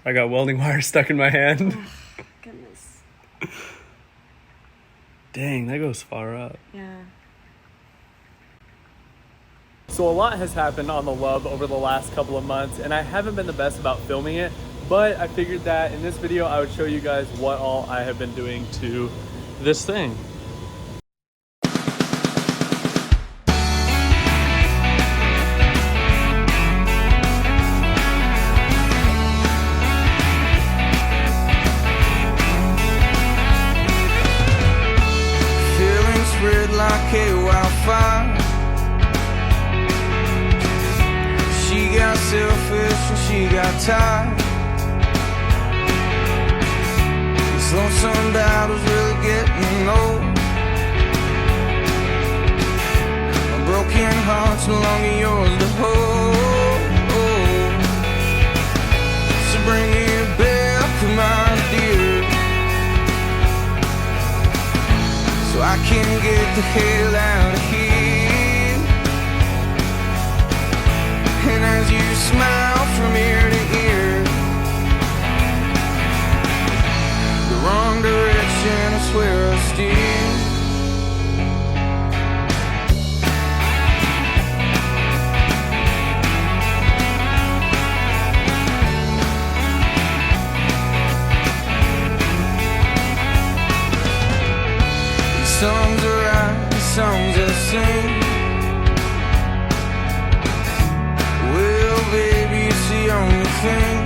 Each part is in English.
I got welding wire stuck in my hand. Oh, goodness. Dang, that goes far up. Yeah. So a lot has happened on the Love over the last couple of months, and I haven't been the best about filming it, but I figured that in this video I would show you guys what all I have been doing to this thing. Feeling spread like a wildfire. She got selfish and she got tired. These lonesome battles really getting old. A broken heart's no longer yours to hold. So bring it back, my dear, so I can get the hell out of here. And as you smile from ear to ear, the wrong direction I swear I steer. These songs are right, these songs I sing. Well, baby, it's the only thing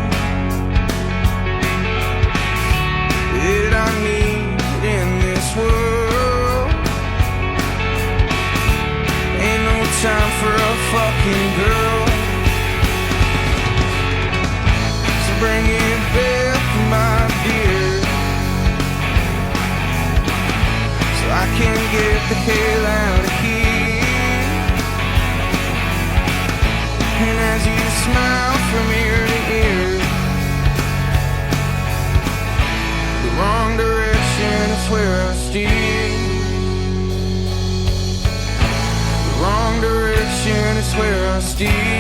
that I need in this world. Ain't no time for a fucking girl. So bring it back, my dear, so I can get the hell out of here. And as you smile from ear to ear, the wrong direction is where I steer. The wrong direction is where I steer.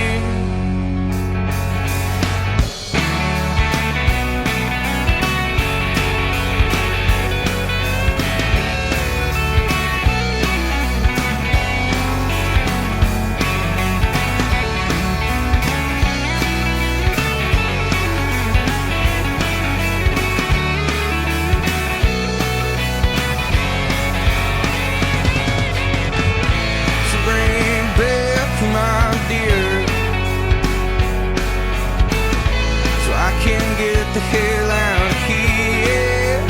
The hell out of here.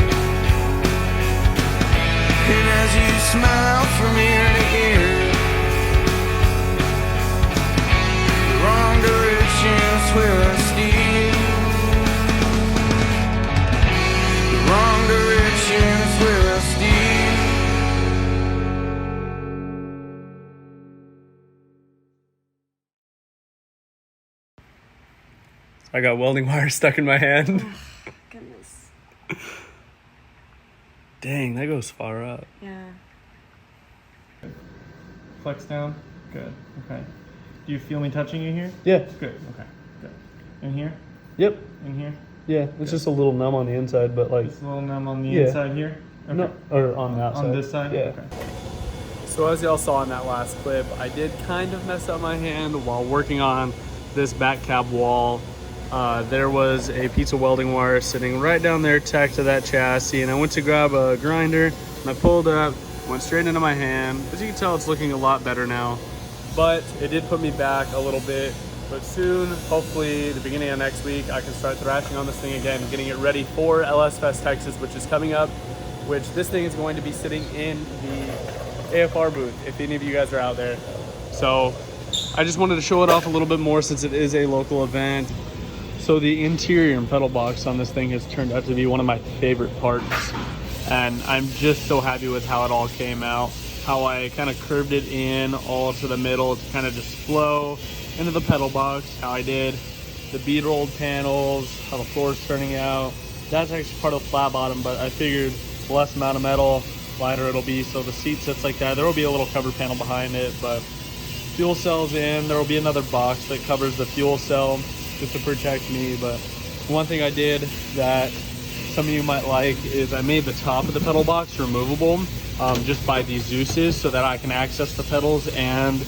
And as you smile from ear to ear, the wrong direction is where I steer. The wrong direction is where I steer. I got welding wire stuck in my hand. Oh, goodness. Dang, that goes far up. Yeah. Flex down. Good. Okay. Do you feel me touching you here? Yeah. Good. Okay. Good. In here? Yep. In here? Yeah, it's just a little numb on the inside, but like... Just a little numb on the Yeah. inside here? Okay. No, or on that side. On this side? Yeah. Okay. So as y'all saw in that last clip, I did kind of mess up my hand while working on this back cab wall. There was a piece of welding wire sitting right down there tacked to that chassis, and I went to grab a grinder and I pulled up, went straight into my hand. As you can tell, it's looking a lot better now, but it did put me back a little bit. But soon, hopefully the beginning of next week, I can start thrashing on this thing again, getting it ready for LS Fest Texas, which is coming up, which this thing is going to be sitting in the AFR booth if any of you guys are out there. So I just wanted to show it off a little bit more since it is a local event. So the interior and pedal box on this thing has turned out to be one of my favorite parts, and I'm just so happy with how it all came out. How I kind of curved it in all to the middle to kind of just flow into the pedal box, how I did the bead rolled panels, how the floor is turning out. That's actually part of the flat bottom, but I figured the less amount of metal, lighter it'll be, so the seat sits like that. There will be a little cover panel behind it, but fuel cells in. There will be another box that covers the fuel cell just to protect me, but One thing I did that some of you might like is I made the top of the pedal box removable just by these Zeus's so that I can access the pedals and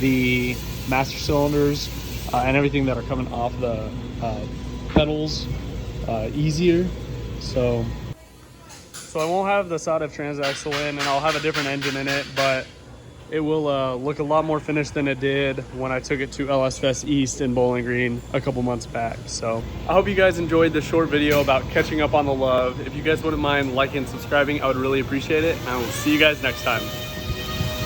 the master cylinders and everything that are coming off the pedals easier. So I won't have the Sadef transaxle in, and I'll have a different engine in it, but it will look a lot more finished than it did when I took it to LS Fest East in Bowling Green a couple months back. So I hope you guys enjoyed this short video about catching up on the love. If you guys wouldn't mind liking and subscribing, I would really appreciate it. And I will see you guys next time.